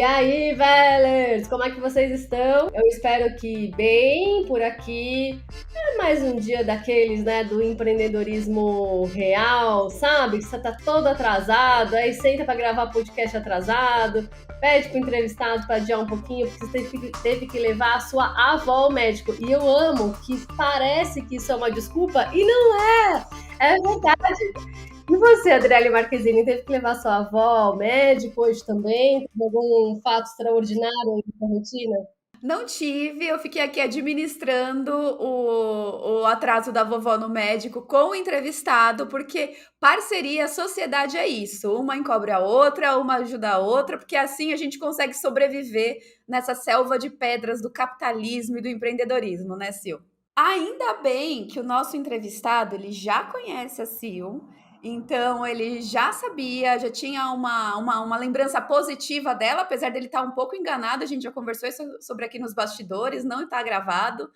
E aí, velhos, como é que vocês estão? Eu espero que bem por aqui. É mais um dia daqueles, né, do empreendedorismo real, sabe? Que você tá todo atrasado, aí senta pra gravar podcast atrasado, pede pro entrevistado pra adiar um pouquinho, porque você teve que levar a sua avó ao médico. E eu amo que parece que isso é uma desculpa, e não é! É verdade. E você, Adriele Marquezine, teve que levar sua avó ao médico hoje também? Teve algum fato extraordinário aí na sua rotina? Não tive, eu fiquei aqui administrando o atraso da vovó no médico com o entrevistado, porque parceria, sociedade é isso. Uma encobre a outra, uma ajuda a outra, porque assim a gente consegue sobreviver nessa selva de pedras do capitalismo e do empreendedorismo, né, Sil? Ainda bem que o nosso entrevistado, ele já conhece a Sil, então ele já sabia, já tinha uma lembrança positiva dela, apesar dele estar um pouco enganado, a gente já conversou isso sobre aqui nos bastidores, não está gravado,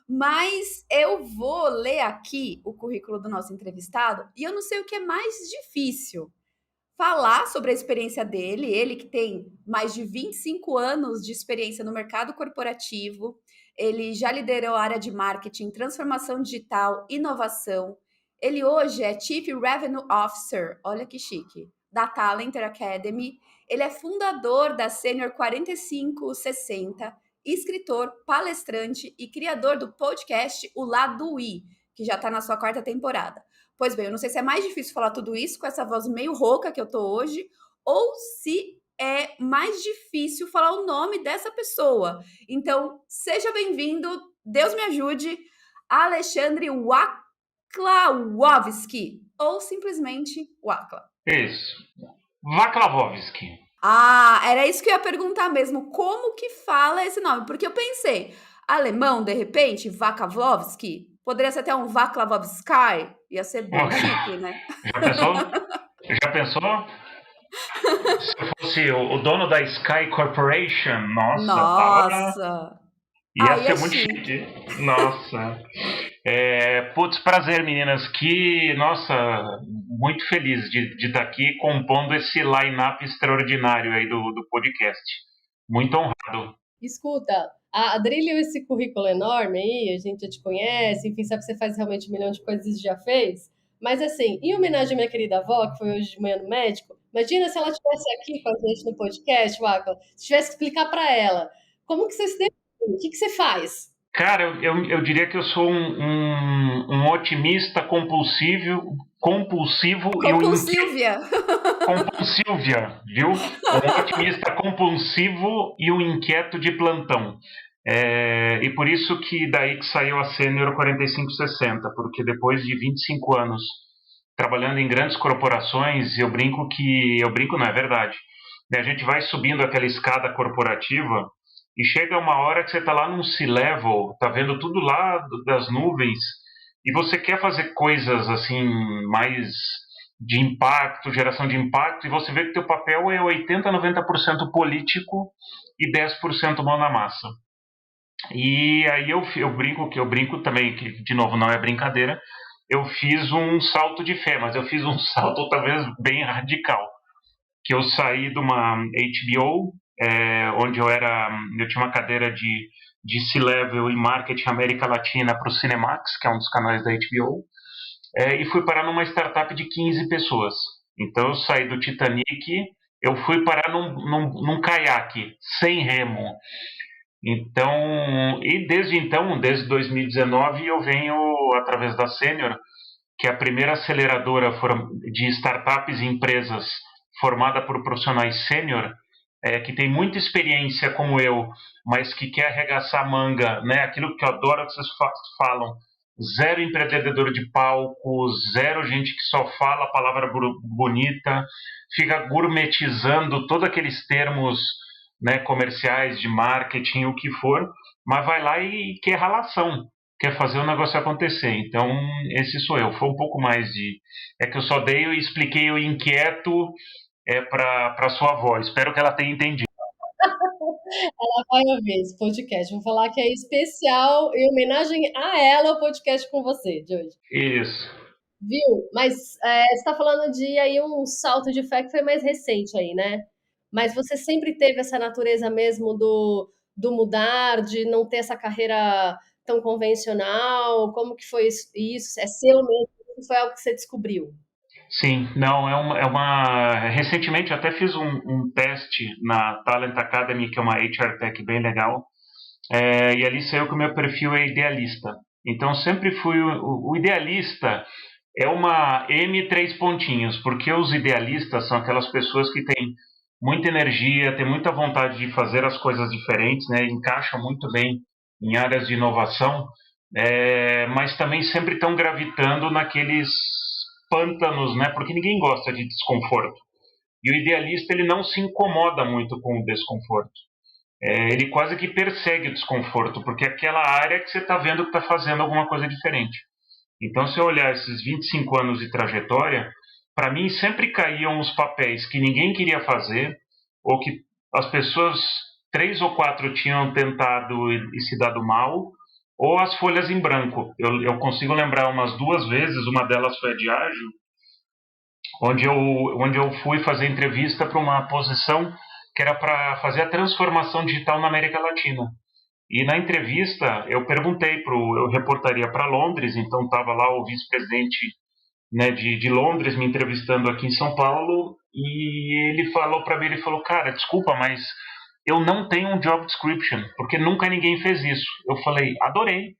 mas eu vou ler aqui o currículo do nosso entrevistado e eu não sei o que é mais difícil. Falar sobre a experiência dele, ele que tem mais de 25 anos de experiência no mercado corporativo, ele já liderou a área de marketing, transformação digital, inovação. Ele hoje é Chief Revenue Officer, olha que chique, da Talenter Academy. Ele é fundador da Senior 4560, escritor, palestrante e criador do podcast O Lado I, que já está na sua quarta temporada. Pois bem, eu não sei se é mais difícil falar tudo isso com essa voz meio rouca que eu tô hoje, ou se é mais difícil falar o nome dessa pessoa. Então, seja bem-vindo, Deus me ajude, Alexandre Waklawowski, ou simplesmente Wakla. Isso. Vaclavovski. Ah, era isso que eu ia perguntar mesmo. Como que fala esse nome? Porque eu pensei, alemão, de repente, Vaclavovski, poderia ser até um Vaclavovsky, ia ser bem chique, né? Já pensou? Já pensou? Se fosse o dono da Sky Corporation, nossa, tava... Nossa! Ia Aí é ser muito chique. chique. Nossa. Putz, prazer, meninas. Nossa, muito feliz de estar aqui compondo esse line-up extraordinário aí do podcast. Muito honrado. Escuta, a Adri leu esse currículo enorme aí, a gente já te conhece, enfim, sabe que você faz realmente um milhão de coisas e já fez. Mas assim, em homenagem à minha querida avó, que foi hoje de manhã no médico, imagina se ela estivesse aqui com a gente no podcast, Waka, se tivesse que explicar para ela como que você se define, o que que você faz? Cara, eu diria que eu sou um otimista compulsivo e um Compulsívia. compulsívia, viu? Um otimista compulsivo e um inquieto de plantão. E por isso que daí que saiu a Sênior 4560, porque depois de 25 anos trabalhando em grandes corporações, eu brinco não é verdade, né? A gente vai subindo aquela escada corporativa e chega uma hora que você está lá num C-level, tá vendo tudo lá das nuvens, e você quer fazer coisas assim mais de impacto, geração de impacto, e você vê que teu papel é 80, 90% político e 10% mão na massa. E aí eu brinco também, que de novo não é brincadeira, eu fiz um salto de fé, mas eu fiz um salto talvez bem radical, que eu saí de uma HBO, onde eu tinha uma cadeira de C-Level e Marketing América Latina para o Cinemax, que é um dos canais da HBO, e fui parar numa startup de 15 pessoas. Então eu saí do Titanic, eu fui parar num caiaque, sem remo. Então, e desde 2019, eu venho através da Sênior, que é a primeira aceleradora de startups e empresas formada por profissionais sênior, que tem muita experiência como eu, mas que quer arregaçar a manga, né? Aquilo que eu adoro que vocês falam, zero empreendedor de palco, zero gente que só fala a palavra bonita, fica gourmetizando todos aqueles termos, né, comerciais, de marketing, o que for, mas vai lá e quer relação, quer fazer o negócio acontecer. Então, esse sou eu. Foi um pouco mais de... É que eu só dei e expliquei o inquieto para sua avó. Espero que ela tenha entendido. Ela vai ouvir esse podcast. Vou falar que é especial, em homenagem a ela, o podcast com você de hoje. Isso. Viu? Mas você está falando de aí um salto de fé que foi mais recente aí, né? Mas você sempre teve essa natureza mesmo do mudar, de não ter essa carreira tão convencional? Como que foi isso? É seu mesmo? Foi algo que você descobriu? Sim, não, recentemente eu até fiz um teste na Talent Academy, que é uma HR Tech bem legal, e ali saiu que o meu perfil é idealista. Então sempre fui o idealista, é uma M três pontinhos, porque os idealistas são aquelas pessoas que têm muita energia, têm muita vontade de fazer as coisas diferentes, né? Encaixam muito bem em áreas de inovação, mas também sempre estão gravitando naqueles pântanos, né? Porque ninguém gosta de desconforto. E o idealista ele não se incomoda muito com o desconforto. Ele quase que persegue o desconforto, porque é aquela área que você está vendo que está fazendo alguma coisa diferente. Então, se eu olhar esses 25 anos de trajetória, para mim sempre caíam os papéis que ninguém queria fazer, ou que as pessoas, 3 ou 4, tinham tentado e se dado mal, ou as folhas em branco. Eu consigo lembrar umas 2 vezes, uma delas foi a de ágil, onde eu fui fazer entrevista para uma posição que era para fazer a transformação digital na América Latina. E na entrevista eu perguntei eu reportaria para Londres, então estava lá o vice-presidente, né, de Londres me entrevistando aqui em São Paulo, e ele falou para mim, ele falou, cara, desculpa, mas eu não tenho um job description, porque nunca ninguém fez isso. Eu falei, adorei.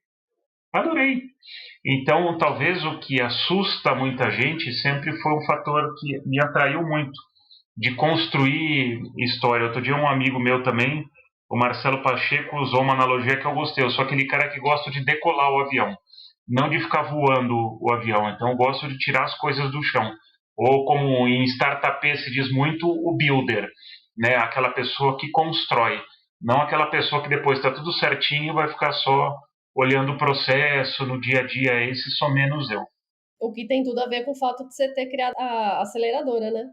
Então, talvez o que assusta muita gente sempre foi um fator que me atraiu muito, de construir história. Outro dia um amigo meu também, o Marcelo Pacheco, usou uma analogia que eu gostei. Eu sou aquele cara que gosta de decolar o avião, não de ficar voando o avião. Então eu gosto de tirar as coisas do chão. Ou como em startup se diz muito, o builder, né? Aquela pessoa que constrói, não aquela pessoa que depois está tudo certinho e vai ficar só olhando o processo no dia a dia. Esse sou menos eu. O que tem tudo a ver com o fato de você ter criado a aceleradora, né?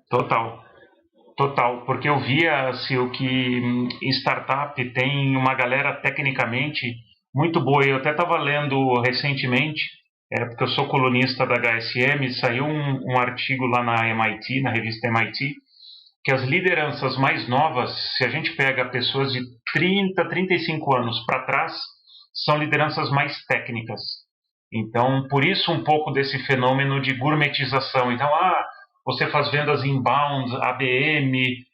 Total, porque eu via assim, o que em startup tem uma galera tecnicamente muito boa. Eu até estava lendo recentemente, porque eu sou colunista da HSM, saiu um artigo lá na MIT, na revista MIT, que as lideranças mais novas, se a gente pega pessoas de 30, 35 anos para trás, são lideranças mais técnicas. Então, por isso um pouco desse fenômeno de gourmetização. Então, você faz vendas inbound, ABM,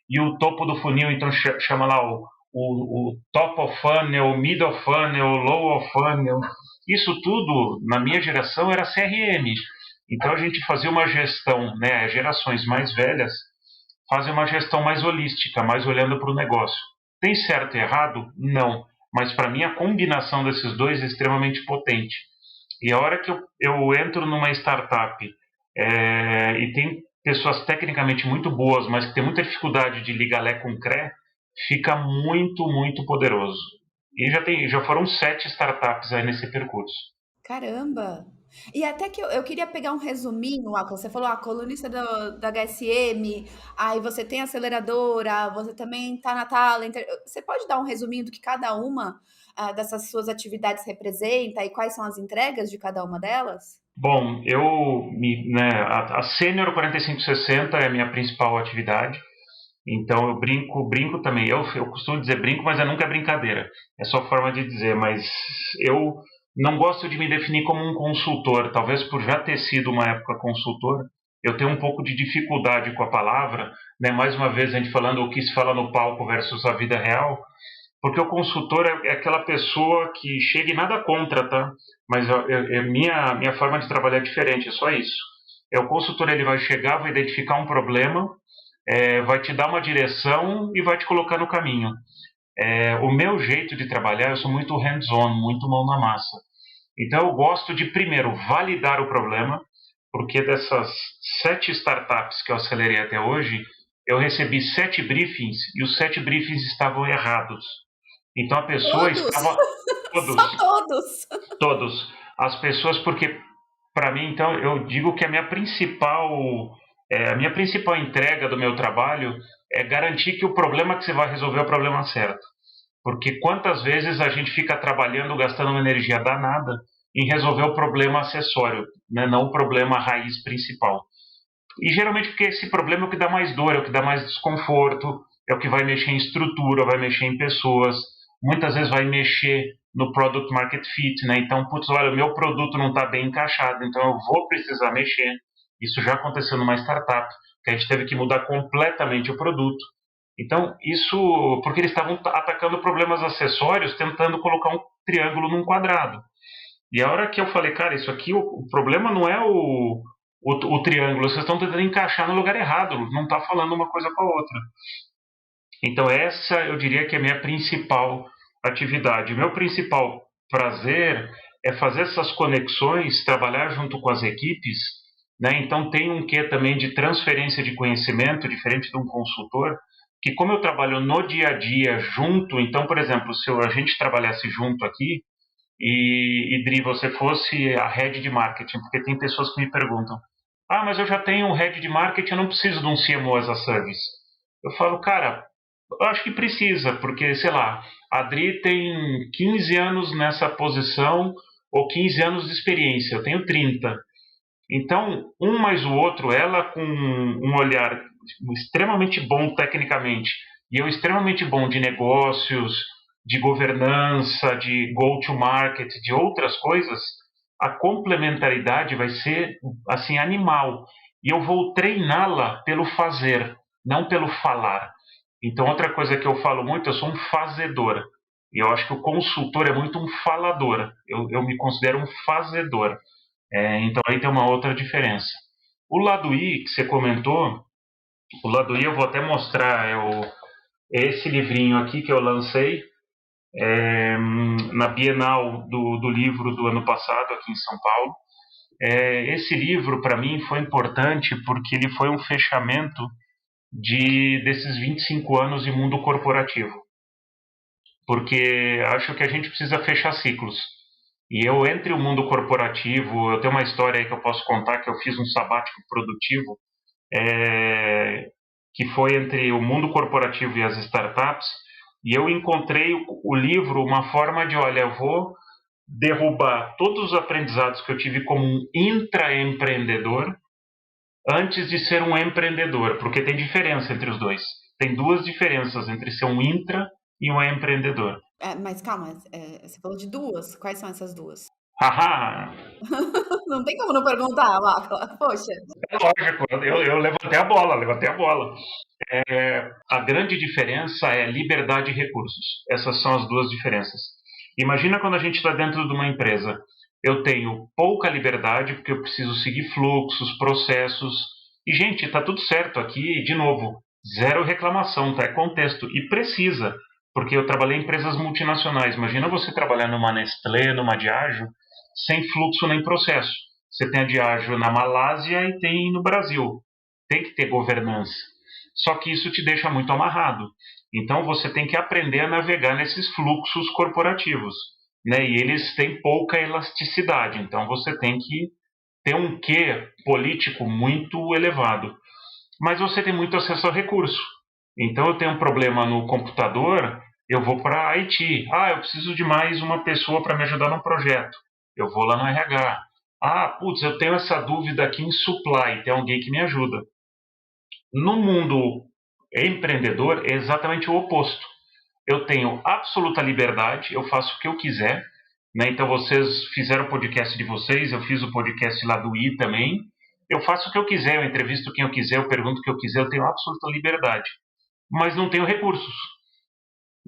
e o topo do funil, então chama lá o top of funnel, mid of funnel, low of funnel. Isso tudo, na minha geração, era CRM. Então, a gente fazia uma gestão, né, gerações mais velhas, fazem uma gestão mais holística, mais olhando para o negócio. Tem certo e errado? Não. Mas, para mim, a combinação desses dois é extremamente potente. E a hora que eu entro numa startup e tem pessoas tecnicamente muito boas, mas que tem muita dificuldade de ligar Lé com CRE, fica muito, muito poderoso. E já foram 7 startups aí nesse percurso. Caramba! E até que eu queria pegar um resuminho, você falou, a colunista da HSM, aí você tem a aceleradora, você também está na Talent. Você pode dar um resuminho do que cada uma dessas suas atividades representa e quais são as entregas de cada uma delas? Bom, a Sênior 4560 é a minha principal atividade. Então eu brinco também. Eu costumo dizer brinco, mas nunca é brincadeira. É só forma de dizer, mas eu não gosto de me definir como um consultor. Talvez por já ter sido uma época consultor, eu tenho um pouco de dificuldade com a palavra, né? Mais uma vez a gente falando o que se fala no palco versus a vida real, porque o consultor é aquela pessoa que chega e nada contra, tá? Mas minha forma de trabalhar é diferente, é só isso. O consultor, ele vai chegar, vai identificar um problema, vai te dar uma direção e vai te colocar no caminho. O meu jeito de trabalhar, eu sou muito hands-on, muito mão na massa. Então eu gosto de, primeiro, validar o problema, porque dessas 7 startups que eu acelerei até hoje, eu recebi 7 briefings e os 7 briefings estavam errados. Então a pessoa Todos? estava... Só todos? Todos. As pessoas, porque para mim, então, eu digo que a minha principal entrega do meu trabalho é garantir que o problema que você vai resolver é o problema certo. Porque quantas vezes a gente fica trabalhando, gastando uma energia danada em resolver o problema acessório, né? Não o problema raiz principal. E geralmente porque esse problema é o que dá mais dor, é o que dá mais desconforto, é o que vai mexer em estrutura, vai mexer em pessoas, muitas vezes vai mexer no product market fit, né? Então, putz, olha, o meu produto não está bem encaixado, então eu vou precisar mexer. Isso já aconteceu numa startup, que a gente teve que mudar completamente o produto. Então, isso porque eles estavam atacando problemas acessórios, tentando colocar um triângulo num quadrado. E a hora que eu falei, cara, isso aqui, o problema não é o triângulo, vocês estão tentando encaixar no lugar errado, não está falando uma coisa com a outra. Então essa eu diria que é a minha principal atividade. Meu principal prazer é fazer essas conexões, trabalhar junto com as equipes, né? Então tem um quê também de transferência de conhecimento, diferente de um consultor, que como eu trabalho no dia a dia junto, então, por exemplo, se a gente trabalhasse junto aqui, e Dri, você fosse a head de marketing, porque tem pessoas que me perguntam, mas eu já tenho um head de marketing, eu não preciso de um CMO as a service. Eu falo, cara, eu acho que precisa, porque, sei lá, a Dri tem 15 anos nessa posição, ou 15 anos de experiência, eu tenho 30. Então, um mais o outro, ela com um olhar extremamente bom tecnicamente, e eu extremamente bom de negócios, de governança, de go-to-market, de outras coisas, a complementaridade vai ser, assim, animal. E eu vou treiná-la pelo fazer, não pelo falar. Então, outra coisa que eu falo muito, eu sou um fazedor. E eu acho que o consultor é muito um falador. Eu me considero um fazedor. Então, aí tem uma outra diferença. O lado I, que você comentou, o lado I eu vou até mostrar, esse livrinho aqui que eu lancei na Bienal do livro do ano passado, aqui em São Paulo. Esse livro, para mim, foi importante porque ele foi um fechamento desses 25 anos de mundo corporativo. Porque acho que a gente precisa fechar ciclos. E eu, entre o mundo corporativo, eu tenho uma história aí que eu posso contar, que eu fiz um sabático produtivo, que foi entre o mundo corporativo e as startups, e eu encontrei o livro uma forma de, olha, eu vou derrubar todos os aprendizados que eu tive como um intraempreendedor antes de ser um empreendedor, porque tem diferença entre os dois. Tem duas diferenças entre ser um intra e um empreendedor. Mas calma, você falou de duas. Quais são essas duas? Haha! Não tem como não perguntar, Marco. Poxa. É lógico, eu levantei a bola. A grande diferença é liberdade e recursos. Essas são as duas diferenças. Imagina quando a gente está dentro de uma empresa. Eu tenho pouca liberdade porque eu preciso seguir fluxos, processos. E, gente, está tudo certo aqui, de novo, zero reclamação, tá? É contexto. E precisa, porque eu trabalhei em empresas multinacionais. Imagina você trabalhar numa Nestlé, numa Diageo, sem fluxo nem processo. Você tem a Diageo na Malásia e tem no Brasil. Tem que ter governança. Só que isso te deixa muito amarrado. Então você tem que aprender a navegar nesses fluxos corporativos, né? E eles têm pouca elasticidade. Então você tem que ter um quê político muito elevado. Mas você tem muito acesso ao recurso. Então eu tenho um problema no computador, eu vou para a IT. Eu preciso de mais uma pessoa para me ajudar no projeto. Eu vou lá no RH. Eu tenho essa dúvida aqui em supply, tem alguém que me ajuda. No mundo empreendedor é exatamente o oposto. Eu tenho absoluta liberdade, eu faço o que eu quiser, né? Então vocês fizeram o podcast de vocês, eu fiz o podcast lá do I também. Eu faço o que eu quiser, eu entrevisto quem eu quiser, eu pergunto o que eu quiser, eu tenho absoluta liberdade. Mas não tenho recursos.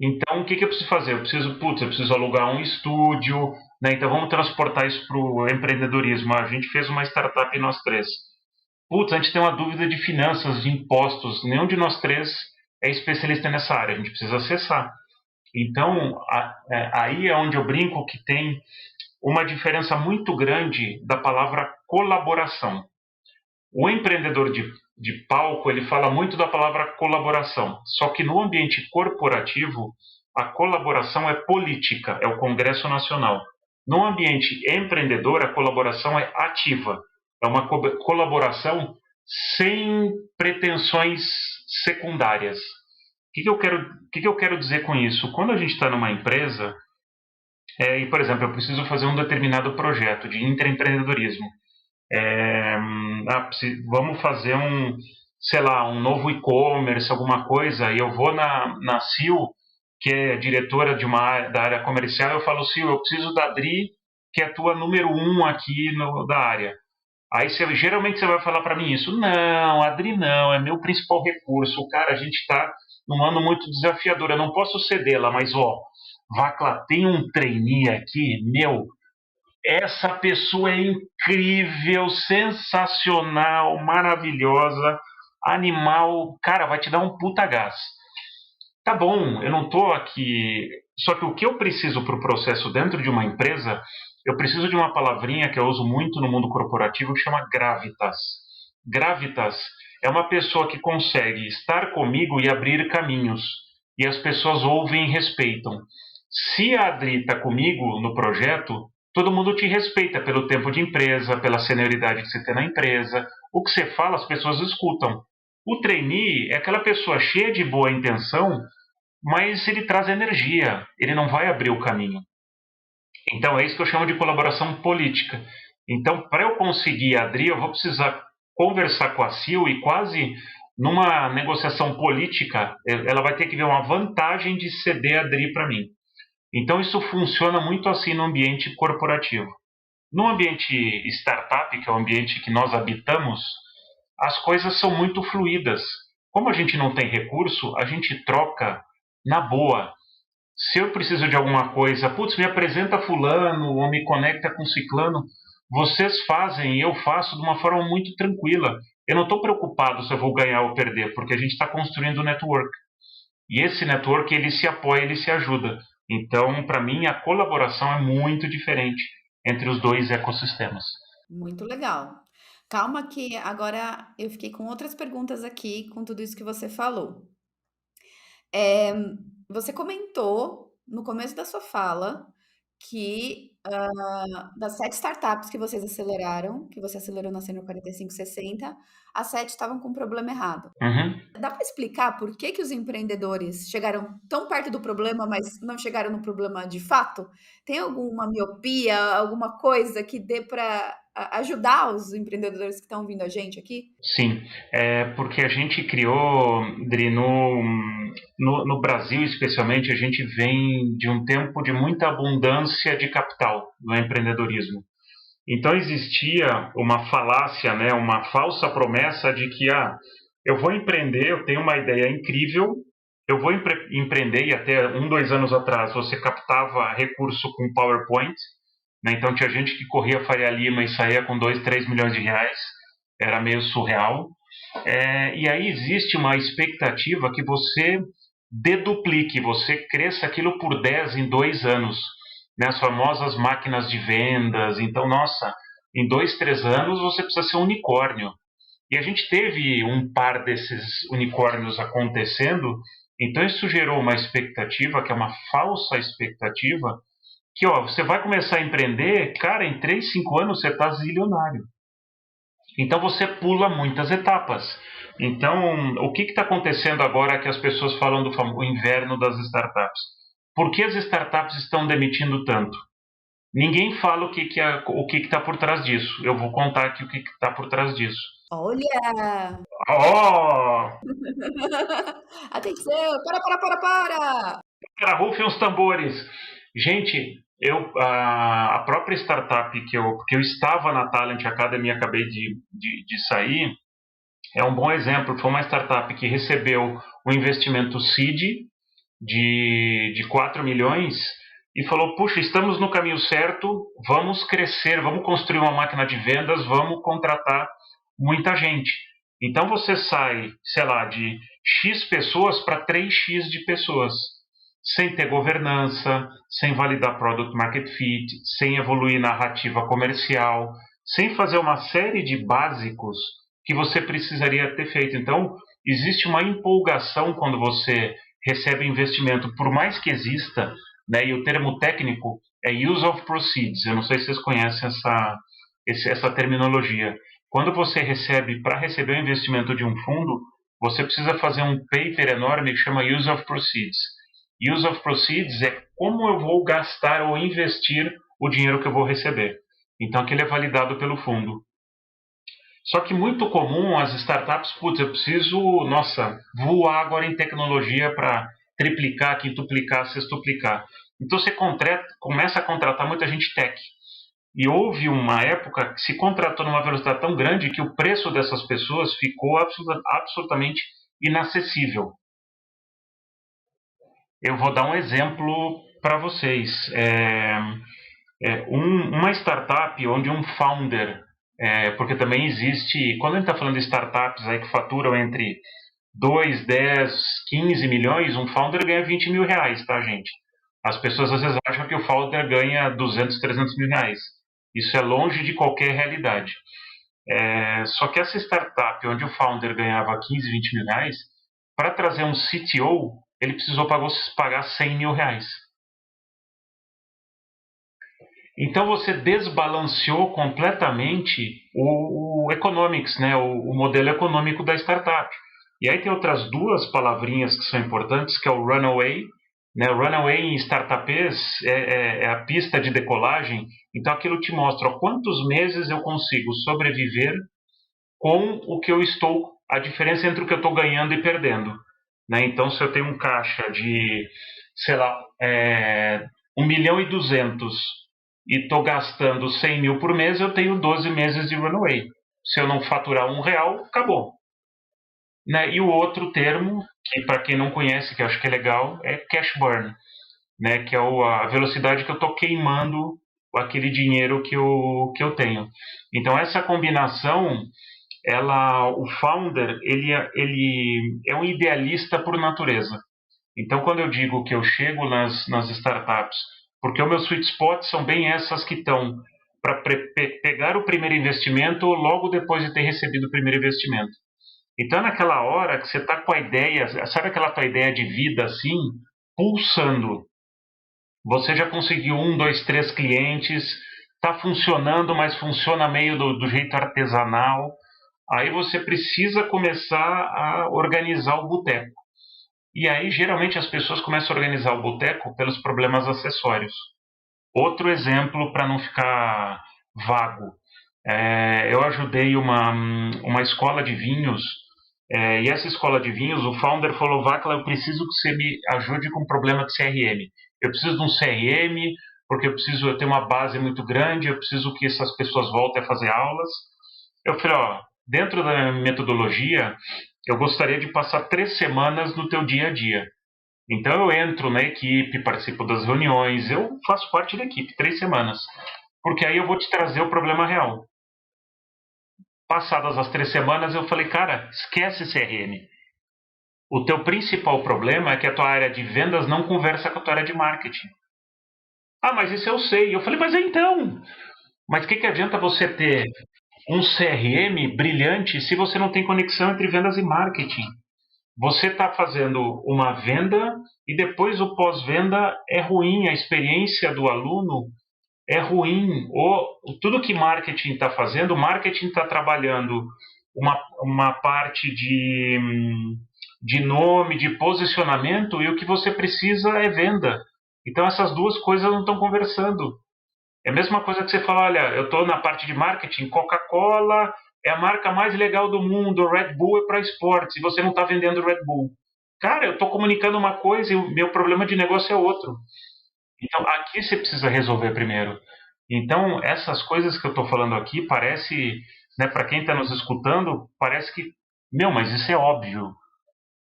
Então o que eu preciso fazer? Eu preciso alugar um estúdio, né? Então vamos transportar isso para o empreendedorismo. A gente fez uma startup nós três. A gente tem uma dúvida de finanças, de impostos. Nenhum de nós três é especialista nessa área. A gente precisa acessar. Então, aí é onde eu brinco que tem uma diferença muito grande da palavra colaboração. O empreendedor de palco, ele fala muito da palavra colaboração. Só que no ambiente corporativo, a colaboração é política, é o Congresso Nacional. No ambiente empreendedor, a colaboração é ativa. É uma colaboração sem pretensões secundárias. O que eu quero dizer com isso? Quando a gente está numa empresa, e, por exemplo, eu preciso fazer um determinado projeto de intraempreendedorismo. Vamos fazer sei lá, um novo e-commerce, alguma coisa, e eu vou na Sil, que é diretora da área comercial, eu falo, Sil, eu preciso da Adri, que é a tua número 1 aqui da área. Aí geralmente você vai falar para mim isso, não, Adri não, é meu principal recurso, cara, a gente está num ano muito desafiador, eu não posso cedê-la, mas ó, Vacla, tem um trainee aqui, meu, essa pessoa é incrível, sensacional, maravilhosa, animal, cara, vai te dar um puta gás. Tá bom, eu não tô aqui. Só que o que eu preciso para o processo dentro de uma empresa, eu preciso de uma palavrinha que eu uso muito no mundo corporativo que chama gravitas. Gravitas é uma pessoa que consegue estar comigo e abrir caminhos. E as pessoas ouvem e respeitam. Se a Adri está comigo no projeto, todo mundo te respeita pelo tempo de empresa, pela senioridade que você tem na empresa. O que você fala, as pessoas escutam. O trainee é aquela pessoa cheia de boa intenção, mas ele traz energia, ele não vai abrir o caminho. Então é isso que eu chamo de colaboração política. Então, para eu conseguir a Adri, eu vou precisar conversar com a Sil e quase numa negociação política, ela vai ter que ver uma vantagem de ceder a Adri para mim. Então isso funciona muito assim no ambiente corporativo. No ambiente startup, que é o ambiente que nós habitamos, as coisas são muito fluídas. Como a gente não tem recurso, a gente troca na boa. Se eu preciso de alguma coisa, putz, me apresenta fulano ou me conecta com ciclano, vocês fazem e eu faço de uma forma muito tranquila. Eu não estou preocupado se eu vou ganhar ou perder, porque a gente está construindo um network. E esse network, ele se apoia, ele se ajuda. Então, para mim, a colaboração é muito diferente entre os dois ecossistemas. Muito legal. Calma que agora eu fiquei com outras perguntas aqui com tudo isso que você falou. Você comentou no começo da sua fala que das 7 startups que vocês aceleraram, que você acelerou na Sênior 4560, as 7 estavam com um problema errado. Uhum. Dá para explicar por que que os empreendedores chegaram tão perto do problema, mas não chegaram no problema de fato? Tem alguma miopia, alguma coisa que dê para ajudar os empreendedores que estão ouvindo a gente aqui? Sim, porque a gente criou, Dri, no Brasil especialmente, a gente vem de um tempo de muita abundância de capital no empreendedorismo. Então existia uma falácia, né, uma falsa promessa de que eu vou empreender, eu tenho uma ideia incrível, eu vou empreender, e até 2 anos atrás você captava recurso com PowerPoint, né, então tinha gente que corria a Faria Lima e saía com 2, 3 milhões de reais, era meio surreal. E aí existe uma expectativa que você deduplique, você cresça aquilo por 10 em 2 anos, né, as famosas máquinas de vendas. Então, nossa, em 2, 3 anos você precisa ser um unicórnio. E a gente teve um par desses unicórnios acontecendo, então isso gerou uma expectativa, que é uma falsa expectativa, que você vai começar a empreender, cara, em 3, 5 anos você está zilionário. Então você pula muitas etapas. Então, o que está acontecendo agora que as pessoas falam do inverno das startups? Por que as startups estão demitindo tanto? Ninguém fala o que está por trás disso. Eu vou contar aqui o que está por trás disso. Olha! Oh! Atenção! Para! Rufem os tambores. Gente, a própria startup porque eu estava na Talent Academy e acabei de sair, é um bom exemplo. Foi uma startup que recebeu um investimento seed de 4 milhões e falou, puxa, estamos no caminho certo, vamos crescer, vamos construir uma máquina de vendas, vamos contratar muita gente. Então você sai, sei lá, de X pessoas para 3X de pessoas, sem ter governança, sem validar product market fit, sem evoluir narrativa comercial, sem fazer uma série de básicos que você precisaria ter feito. Então, existe uma empolgação quando você recebe investimento, por mais que exista, né, e o termo técnico é use of proceeds. Eu não sei se vocês conhecem essa terminologia. Quando você para receber o investimento de um fundo, você precisa fazer um paper enorme que chama use of proceeds. Use of proceeds é como eu vou gastar ou investir o dinheiro que eu vou receber. Então, aquele é validado pelo fundo. Só que muito comum as startups, putz, eu preciso, nossa, voar agora em tecnologia para triplicar, quintuplicar, sextuplicar. Então você começa a contratar muita gente tech. E houve uma época que se contratou numa velocidade tão grande que o preço dessas pessoas ficou absolutamente inacessível. Eu vou dar um exemplo para vocês. Uma startup onde um founder, porque também existe, quando a gente está falando de startups aí que faturam entre 2, 10, 15 milhões, um founder ganha 20 mil reais, tá, gente? As pessoas às vezes acham que o founder ganha 200, 300 mil reais. Isso é longe de qualquer realidade. Só que essa startup onde o founder ganhava 15, 20 mil reais, para trazer um CTO, ele precisou pagar 100 mil reais. Então você desbalanceou completamente o economics, né? o modelo econômico da startup. E aí tem outras duas palavrinhas que são importantes, que é o runaway. Né? O runaway em startups é a pista de decolagem. Então aquilo te mostra quantos meses eu consigo sobreviver com o que eu estou, a diferença entre o que eu estou ganhando e perdendo. Né? Então se eu tenho um caixa de, sei lá, 1 milhão e 200 e estou gastando 100 mil por mês, eu tenho 12 meses de runway. Se eu não faturar R$ 1, acabou. Né? E o outro termo, que para quem não conhece, que eu acho que é legal, é cash burn, né? Que é a velocidade que eu estou queimando aquele dinheiro que eu tenho. Então essa combinação, o founder, ele é um idealista por natureza. Então quando eu digo que eu chego nas startups, porque o meu sweet spot são bem essas que estão para pegar o primeiro investimento logo depois de ter recebido o primeiro investimento. Então é naquela hora que você está com a ideia, sabe aquela tua ideia de vida assim, pulsando. Você já conseguiu 1, 2, 3 clientes, está funcionando, mas funciona meio do jeito artesanal. Aí você precisa começar a organizar o boteco. E aí, geralmente, as pessoas começam a organizar o boteco pelos problemas acessórios. Outro exemplo, para não ficar vago. Eu ajudei uma escola de vinhos, e essa escola de vinhos, o founder falou, Václav, eu preciso que você me ajude com um problema de CRM. Eu preciso de um CRM, porque eu tenho uma base muito grande, eu preciso que essas pessoas voltem a fazer aulas. Eu falei, dentro da minha metodologia, eu gostaria de passar 3 semanas no teu dia a dia. Então eu entro na equipe, participo das reuniões, eu faço parte da equipe, 3 semanas. Porque aí eu vou te trazer o problema real. Passadas as 3 semanas, eu falei, cara, esquece CRM. O teu principal problema é que a tua área de vendas não conversa com a tua área de marketing. Ah, mas isso eu sei. Eu falei, mas então? Mas o que adianta você ter um CRM brilhante se você não tem conexão entre vendas e marketing? Você está fazendo uma venda e depois o pós-venda é ruim, a experiência do aluno é ruim. Tudo que marketing está fazendo, o marketing está trabalhando uma parte de nome, de posicionamento, e o que você precisa é venda. Então essas duas coisas não estão conversando. É a mesma coisa que você fala, olha, eu estou na parte de marketing, Coca-Cola é a marca mais legal do mundo, Red Bull é para esportes, e você não está vendendo Red Bull. Cara, eu estou comunicando uma coisa e o meu problema de negócio é outro. Então, aqui você precisa resolver primeiro. Então, essas coisas que eu estou falando aqui, parece, né, para quem está nos escutando, parece que, mas isso é óbvio.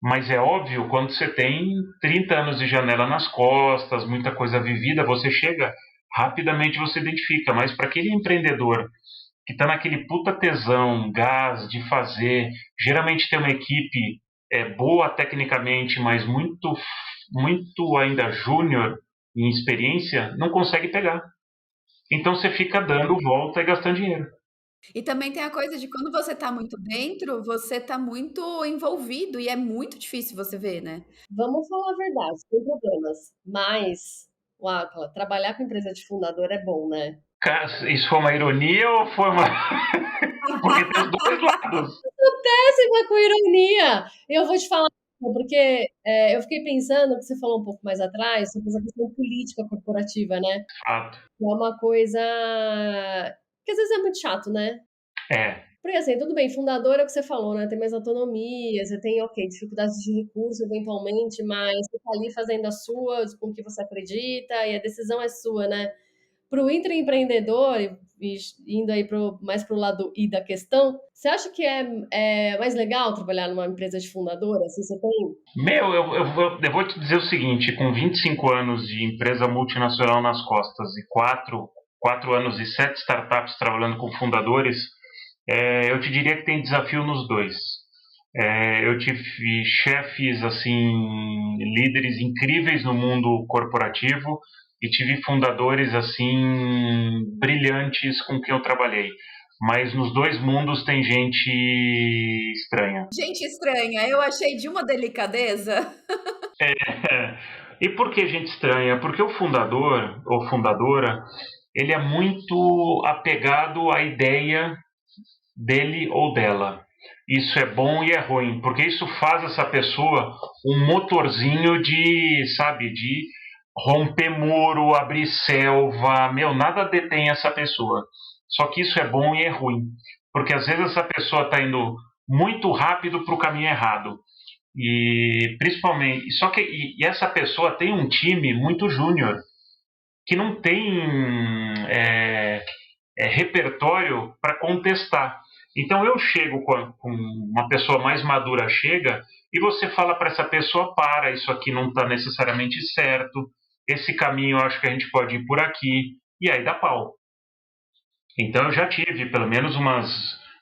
Mas é óbvio quando você tem 30 anos de janela nas costas, muita coisa vivida, você chega, rapidamente você identifica. Mas para aquele empreendedor que está naquele puta tesão, gás de fazer, geralmente tem uma equipe boa tecnicamente, mas muito, muito ainda júnior em experiência, não consegue pegar. Então você fica dando volta e gastando dinheiro. E também tem a coisa de quando você tá muito dentro, você tá muito envolvido e é muito difícil você ver, né? Vamos falar a verdade, sem problemas. Mas, Wacla, trabalhar com empresa de fundador é bom, né? Isso foi uma ironia ou foi uma. Porque tem os dois lados. Péssima com ironia! Eu vou te falar, porque eu fiquei pensando que você falou um pouco mais atrás sobre essa questão política corporativa, né? Fato. Que é uma coisa que às vezes é muito chato, né? É. Porque assim, tudo bem, fundador é o que você falou, né? Tem mais autonomia, você tem, ok, dificuldades de recurso eventualmente, mas você tá ali fazendo a sua, com o que você acredita, e a decisão é sua, né? Para o intraempreendedor, e indo aí mais para o lado I da questão, você acha que é mais legal trabalhar numa empresa de fundadora? Assim, você tem. Meu, eu vou te dizer o seguinte, com 25 anos de empresa multinacional nas costas e 4 anos e 7 startups trabalhando com fundadores, eu te diria que tem desafio nos dois. Eu tive chefes, assim, líderes incríveis no mundo corporativo e tive fundadores, assim, brilhantes com quem eu trabalhei. Mas nos dois mundos tem gente estranha. Gente estranha, eu achei de uma delicadeza. E por que gente estranha? Porque o fundador ou fundadora, ele é muito apegado à ideia dele ou dela. Isso é bom e é ruim, porque isso faz essa pessoa um motorzinho de, sabe, de romper muro, abrir selva, meu, nada detém essa pessoa. Só que isso é bom e é ruim, porque às vezes essa pessoa está indo muito rápido para o caminho errado. E principalmente, só que essa pessoa tem um time muito júnior, que não tem repertório para contestar. Então eu chego com uma pessoa mais madura chega e você fala para essa pessoa, para, isso aqui não está necessariamente certo, esse caminho eu acho que a gente pode ir por aqui, e aí dá pau. Então eu já tive pelo menos umas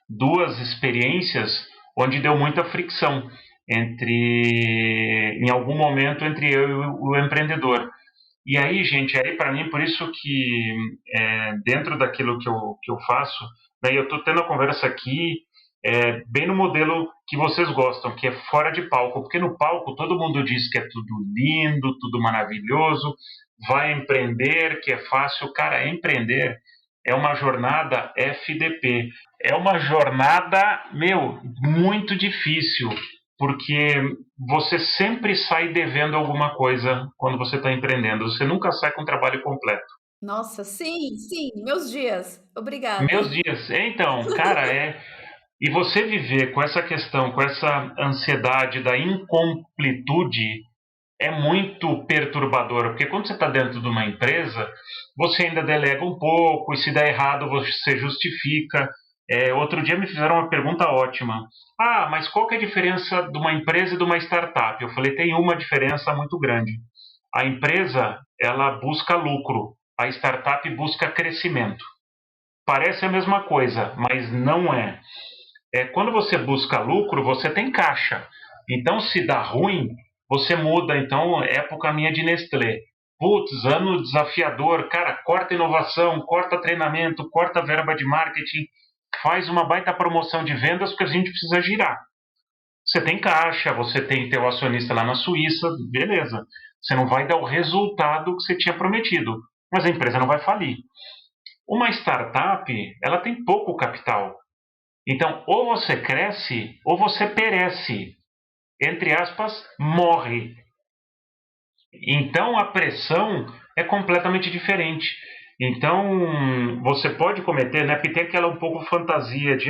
2 experiências onde deu muita fricção em algum momento entre eu e o empreendedor. E aí, gente, aí para mim, por isso que dentro daquilo que eu faço, daí eu estou tendo a conversa aqui bem no modelo que vocês gostam, que é fora de palco, porque no palco todo mundo diz que é tudo lindo, tudo maravilhoso, vai empreender, que é fácil. Cara, empreender é uma jornada FDP, é uma jornada, meu, muito difícil, porque você sempre sai devendo alguma coisa quando você está empreendendo. Você nunca sai com o trabalho completo. Nossa, sim, sim, meus dias. Meus Obrigada. dias. Então, cara, E você viver com essa questão, com essa ansiedade da incompletude, é muito perturbador, porque quando você está dentro de uma empresa, você ainda delega um pouco, e se der errado, você justifica. Outro dia me fizeram uma pergunta ótima. Ah, mas qual que é a diferença de uma empresa e de uma startup? Eu falei, tem uma diferença muito grande. A empresa, ela busca lucro, a startup busca crescimento. Parece a mesma coisa, mas não é. Quando você busca lucro, você tem caixa. Então, se dá ruim, você muda. Então, época minha de Nestlé. Putz, ano desafiador. Cara, corta inovação, corta treinamento, corta verba de marketing, faz uma baita promoção de vendas porque a gente precisa girar. Você tem caixa, você tem teu acionista lá na Suíça, beleza. Você não vai dar o resultado que você tinha prometido, mas a empresa não vai falir. Uma startup, ela tem pouco capital. Então, ou você cresce, ou você perece. Entre aspas, morre. Então, a pressão é completamente diferente. Então, você pode cometer, né? Porque tem aquela um pouco fantasia de,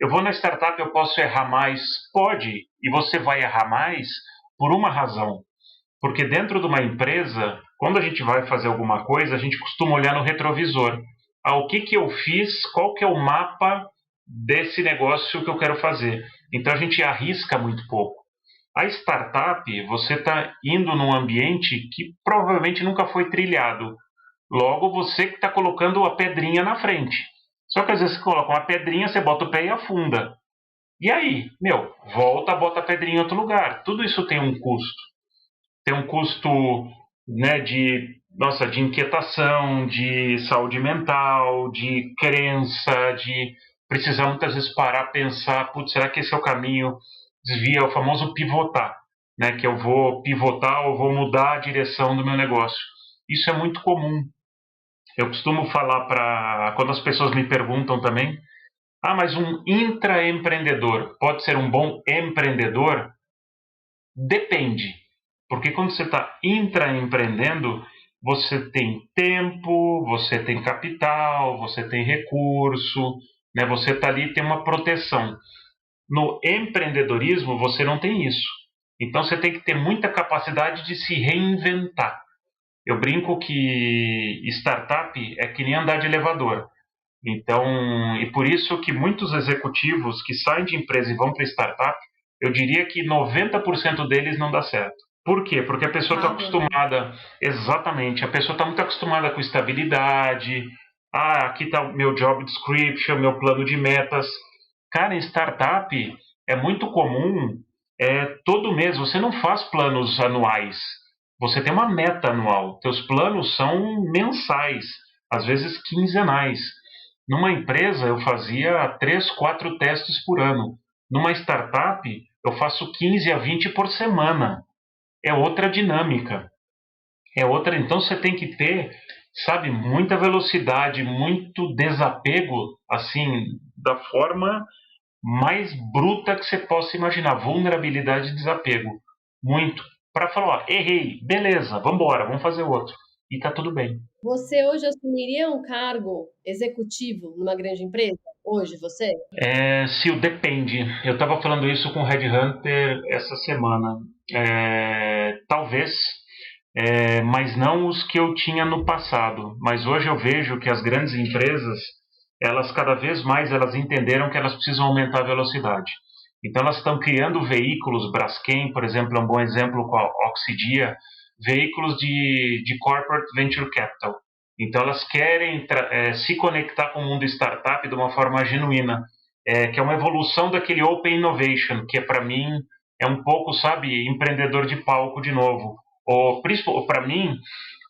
eu vou na startup, eu posso errar mais. Pode, e você vai errar mais por uma razão. Porque dentro de uma empresa, quando a gente vai fazer alguma coisa, a gente costuma olhar no retrovisor. O que eu fiz, qual que é o mapa desse negócio que eu quero fazer. Então a gente arrisca muito pouco. A startup, você está indo num ambiente que provavelmente nunca foi trilhado. Logo, você que está colocando a pedrinha na frente. Só que às vezes você coloca uma pedrinha, você bota o pé e afunda. E aí, volta, bota a pedrinha em outro lugar. Tudo isso tem um custo. Tem um custo, né, de inquietação, de saúde mental, de crença, de precisar muitas vezes parar, pensar, putz, será que esse é o caminho? Desvia, o famoso pivotar, né? Que eu vou pivotar ou vou mudar a direção do meu negócio. Isso é muito comum. Eu costumo falar quando as pessoas me perguntam também, mas um intraempreendedor pode ser um bom empreendedor? Depende. Porque quando você está intraempreendendo, você tem tempo, você tem capital, você tem recurso, né? Você está ali, tem uma proteção. No empreendedorismo, você não tem isso. Então, você tem que ter muita capacidade de se reinventar. Eu brinco que startup é que nem andar de elevador. Então, e por isso que muitos executivos que saem de empresa e vão para startup, eu diria que 90% deles não dá certo. Por quê? Porque a pessoa está acostumada, exatamente, a pessoa está muito acostumada com estabilidade. Aqui está o meu job description, meu plano de metas. Cara, em startup é muito comum, todo mês, você não faz planos anuais, você tem uma meta anual, teus planos são mensais, às vezes quinzenais. Numa empresa eu fazia 3, 4 testes por ano. Numa startup eu faço 15 a 20 por semana. É outra dinâmica. É outra, então você tem que ter, sabe, muita velocidade, muito desapego, assim, da forma mais bruta que você possa imaginar. Vulnerabilidade e desapego. Muito. Para falar, ó, errei, beleza, vamos embora, vamos fazer outro. E tá tudo bem. Você hoje assumiria um cargo executivo numa grande empresa? Hoje, você? Sil, depende. Eu estava falando isso com o Headhunter essa semana. Talvez, mas não os que eu tinha no passado. Mas hoje eu vejo que as grandes empresas, elas cada vez mais elas entenderam que elas precisam aumentar a velocidade. Então elas estão criando veículos, Braskem, por exemplo, é um bom exemplo com a Oxidia, veículos de corporate venture capital. Então elas querem se conectar com o mundo startup de uma forma genuína, que é uma evolução daquele open innovation, que para mim é um pouco, sabe, empreendedor de palco de novo. Para mim,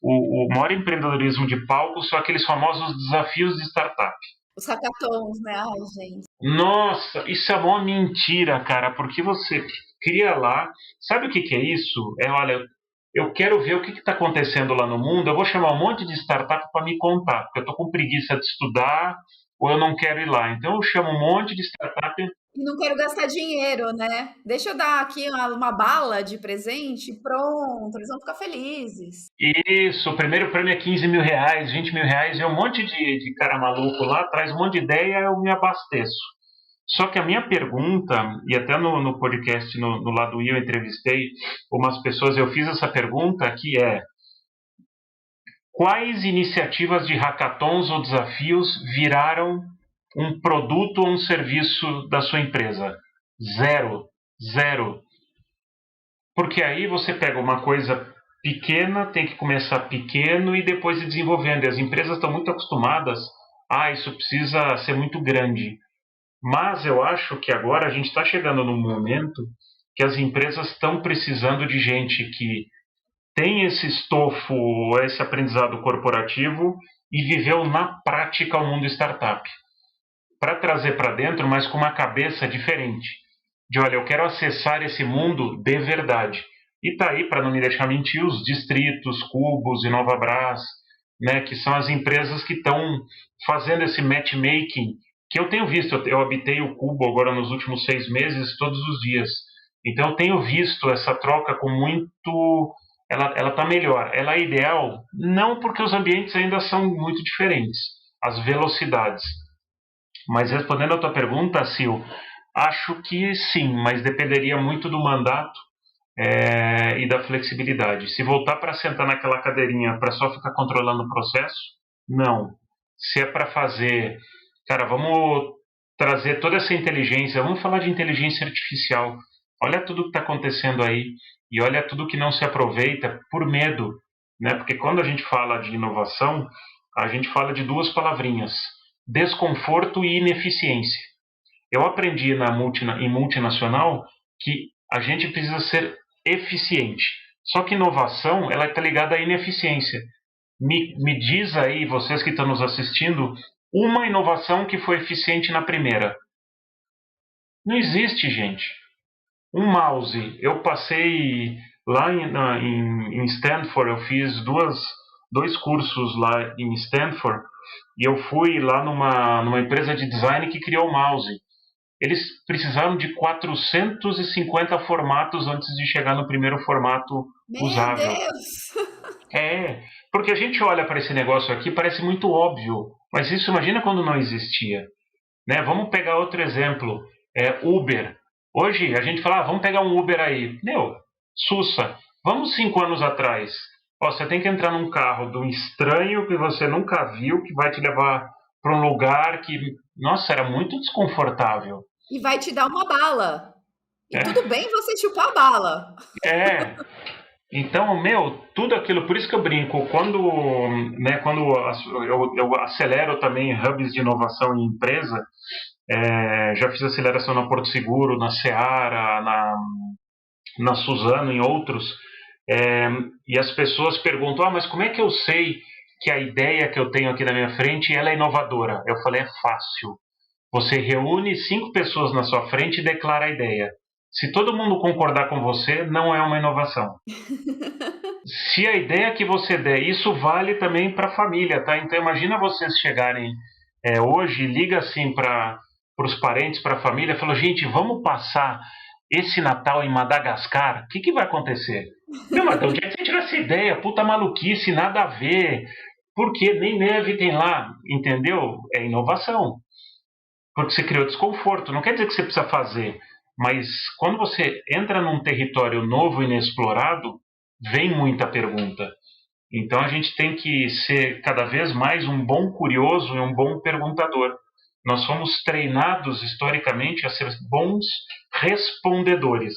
o maior empreendedorismo de palco são aqueles famosos desafios de startup. Os hackathons, né? Ai, gente. Nossa, isso é uma mentira, cara, porque você cria lá, sabe o que é isso? Olha, eu quero ver o que está acontecendo lá no mundo, eu vou chamar um monte de startup para me contar, porque eu estou com preguiça de estudar ou eu não quero ir lá. Então eu chamo um monte de startup. E não quero gastar dinheiro, né? Deixa eu dar aqui uma bala de presente, pronto, eles vão ficar felizes. Isso, o primeiro prêmio é 15 mil reais, 20 mil reais, é um monte de cara maluco lá, traz um monte de ideia, eu me abasteço. Só que a minha pergunta, e até no podcast, no Lado I, eu entrevistei umas pessoas, eu fiz essa pergunta, que é: quais iniciativas de hackathons ou desafios viraram um produto ou um serviço da sua empresa? Zero. Zero. Porque aí você pega uma coisa pequena, tem que começar pequeno e depois ir desenvolvendo. E as empresas estão muito acostumadas, isso precisa ser muito grande. Mas eu acho que agora a gente está chegando num momento que as empresas estão precisando de gente que tem esse estofo, esse aprendizado corporativo e viveu na prática o mundo startup. Para trazer para dentro, mas com uma cabeça diferente. De, olha, eu quero acessar esse mundo de verdade. E tá aí, para não me deixar mentir, os Distritos, Cubos, Inovabras, né, que são as empresas que estão fazendo esse matchmaking, que eu tenho visto. Eu habitei o Cubo agora nos últimos 6 meses, todos os dias. Então eu tenho visto essa troca com muito... Ela está melhor. Ela é ideal, não porque os ambientes ainda são muito diferentes, as velocidades. Mas respondendo a tua pergunta, Sil, acho que sim, mas dependeria muito do mandato e da flexibilidade. Se voltar para sentar naquela cadeirinha para só ficar controlando o processo, não. Se é para fazer, cara, vamos trazer toda essa inteligência, vamos falar de inteligência artificial. Olha tudo que está acontecendo aí e olha tudo que não se aproveita por medo, né? Porque quando a gente fala de inovação, a gente fala de 2 palavrinhas: desconforto e ineficiência. Eu aprendi em multinacional que a gente precisa ser eficiente. Só que inovação, ela está ligada à ineficiência. Me diz aí, vocês que estão nos assistindo, uma inovação que foi eficiente na primeira. Não existe, gente. Um mouse. Eu passei lá em Stanford, eu fiz 2 cursos lá em Stanford, e eu fui lá numa empresa de design que criou o mouse. Eles precisaram de 450 formatos antes de chegar no primeiro formato usável. Meu Deus! Porque a gente olha para esse negócio aqui, parece muito óbvio, mas isso, imagina quando não existia. né? Vamos pegar outro exemplo, Uber. Hoje a gente fala, vamos pegar um Uber aí. Meu, sussa, vamos 5 anos atrás. Ó, você tem que entrar num carro de um estranho que você nunca viu, que vai te levar para um lugar que, nossa, era muito desconfortável. E vai te dar uma bala. E É, tudo bem você chupar a bala. é. Então, meu, tudo aquilo, por isso que eu brinco, quando eu acelero também hubs de inovação em empresa, já fiz aceleração na Porto Seguro, na Seara, na Suzano, em outros, e as pessoas perguntam, mas como é que eu sei que a ideia que eu tenho aqui na minha frente ela é inovadora? Eu falei, é fácil. Você reúne 5 pessoas na sua frente e declara a ideia. Se todo mundo concordar com você, não é uma inovação. Se a ideia que você der, isso vale também para a família, tá? Então imagina vocês chegarem hoje, liga assim para os parentes, para a família, fala, gente, vamos passar esse Natal em Madagascar? O que vai acontecer? Meu, mas de onde é que você tirou essa ideia? Puta maluquice, nada a ver. Por quê? Nem neve tem lá, entendeu? É inovação. Porque você criou desconforto. Não quer dizer que você precisa fazer, mas quando você entra num território novo, inexplorado, vem muita pergunta. Então a gente tem que ser cada vez mais um bom curioso e um bom perguntador. Nós fomos treinados historicamente a ser bons respondedores.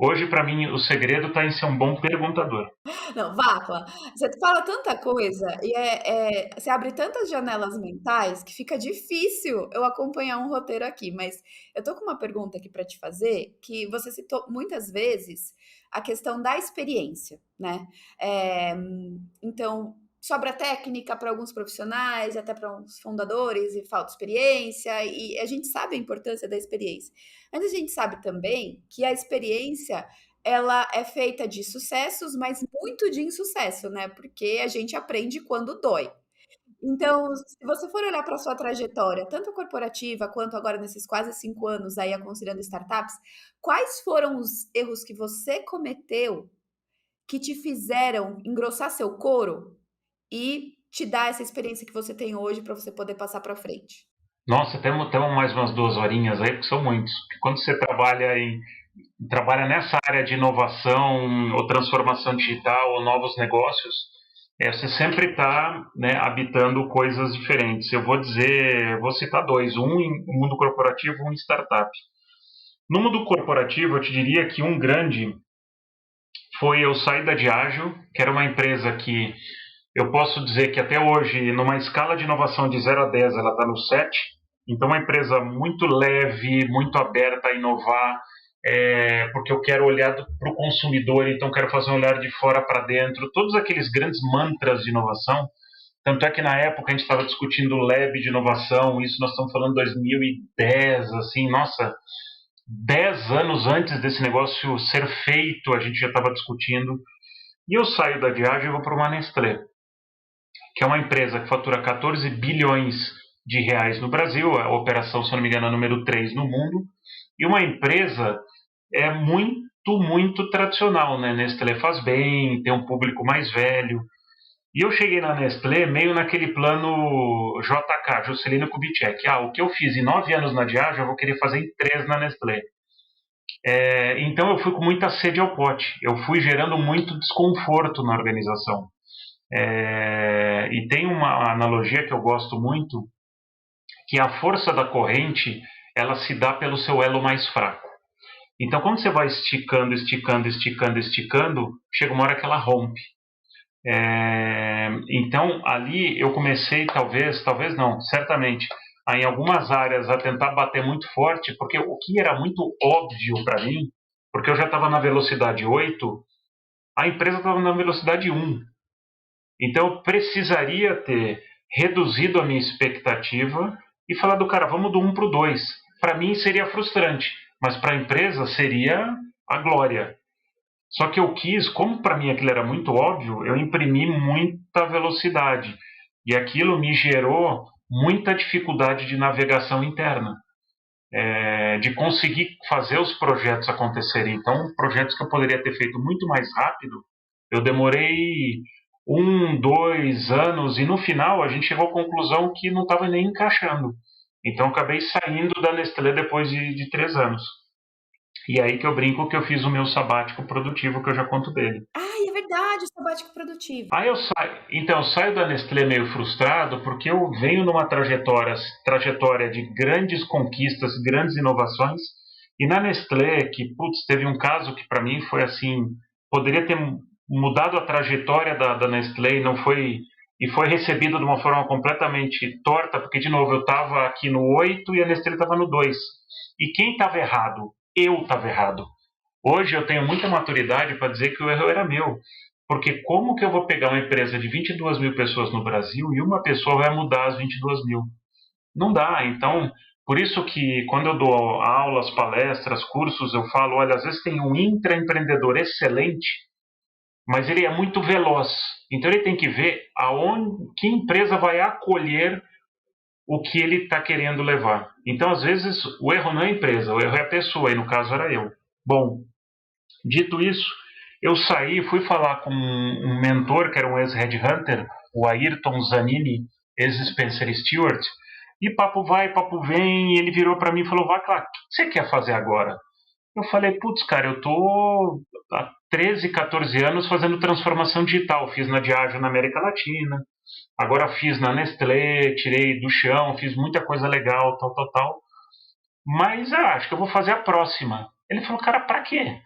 Hoje, para mim, o segredo está em ser um bom perguntador. Não, Vacla, você fala tanta coisa e você abre tantas janelas mentais que fica difícil eu acompanhar um roteiro aqui. Mas eu tô com uma pergunta aqui para te fazer, que você citou muitas vezes a questão da experiência, né? É, então, sobra técnica para alguns profissionais, até para uns fundadores, e falta experiência, e a gente sabe a importância da experiência. Mas a gente sabe também que a experiência ela é feita de sucessos, mas muito de insucesso, né? Porque a gente aprende quando dói. Então, se você for olhar para a sua trajetória, tanto corporativa quanto agora nesses quase 5 anos aí aconselhando startups, quais foram os erros que você cometeu que te fizeram engrossar seu couro e te dar essa experiência que você tem hoje para você poder passar para frente? Nossa, temos mais umas 2 horinhas aí, porque são muitos. Quando você trabalha nessa área de inovação ou transformação digital ou novos negócios, você sempre está, né, habitando coisas diferentes. Vou citar 2, um em mundo corporativo e um em startup. No mundo corporativo, eu te diria que um grande foi eu sair da Diageo, que era uma empresa que eu posso dizer que até hoje, numa escala de inovação de 0 a 10, ela está no 7. Então, uma empresa muito leve, muito aberta a inovar, porque eu quero olhar para o consumidor, então quero fazer um olhar de fora para dentro. Todos aqueles grandes mantras de inovação. Tanto é que na época a gente estava discutindo o Lab de inovação, isso nós estamos falando de 2010, assim, nossa, 10 anos antes desse negócio ser feito, a gente já estava discutindo. E eu saio da Diageo e vou para uma Nestlé, que é uma empresa que fatura 14 bilhões de reais no Brasil, a operação, se não me engano, é a número 3 no mundo, e uma empresa muito tradicional, né? Nestlé faz bem, tem um público mais velho. E eu cheguei na Nestlé meio naquele plano JK, Juscelino Kubitschek. O que eu fiz em 9 anos na Diageo, eu vou querer fazer em 3 na Nestlé. Então eu fui com muita sede ao pote. Eu fui gerando muito desconforto na organização. E tem uma analogia que eu gosto muito, que a força da corrente, ela se dá pelo seu elo mais fraco. Então, quando você vai esticando, chega uma hora que ela rompe. Então, ali eu comecei, talvez não, certamente, em algumas áreas a tentar bater muito forte, porque o que era muito óbvio para mim, porque eu já estava na velocidade 8, a empresa estava na velocidade 1. Então, eu precisaria ter reduzido a minha expectativa e falado, cara, vamos do 1 para o 2. Para mim seria frustrante, mas para a empresa seria a glória. Só que eu quis, como para mim aquilo era muito óbvio, eu imprimi muita velocidade. E aquilo me gerou muita dificuldade de navegação interna, de conseguir fazer os projetos acontecerem. Então, projetos que eu poderia ter feito muito mais rápido, eu demorei 1, 2 anos, e no final a gente chegou à conclusão que não estava nem encaixando. Então eu acabei saindo da Nestlé depois de 3 anos. E aí que eu brinco que eu fiz o meu sabático produtivo, que eu já conto dele. Ai, é verdade, o sabático produtivo. Aí eu saio da Nestlé meio frustrado, porque eu venho numa trajetória de grandes conquistas, grandes inovações, e na Nestlé, que, putz, teve um caso que para mim foi assim, poderia ter mudado a trajetória da Nestlé e não foi, e foi recebido de uma forma completamente torta, porque, de novo, eu estava aqui no 8 e a Nestlé estava no 2. E quem estava errado? Eu estava errado. Hoje eu tenho muita maturidade para dizer que o erro era meu. Porque como que eu vou pegar uma empresa de 22 mil pessoas no Brasil e uma pessoa vai mudar as 22 mil? Não dá. Então, por isso que quando eu dou aulas, palestras, cursos, eu falo, olha, às vezes tem um intraempreendedor excelente, mas ele é muito veloz. Então ele tem que ver que empresa vai acolher o que ele está querendo levar. Então, às vezes, o erro não é a empresa, o erro é a pessoa, e no caso era eu. Bom, dito isso, eu saí, fui falar com um mentor, que era um ex-headhunter, o Ayrton Zanini, ex-Spencer Stewart, e papo vai, papo vem, e ele virou para mim e falou, Vaclav, o que você quer fazer agora? Eu falei, putz, cara, eu tô há 13, 14 anos fazendo transformação digital, fiz na Diageo na América Latina, agora fiz na Nestlé, tirei do chão, fiz muita coisa legal, tal, tal, tal, mas acho que eu vou fazer a próxima. Ele falou, cara, pra quê?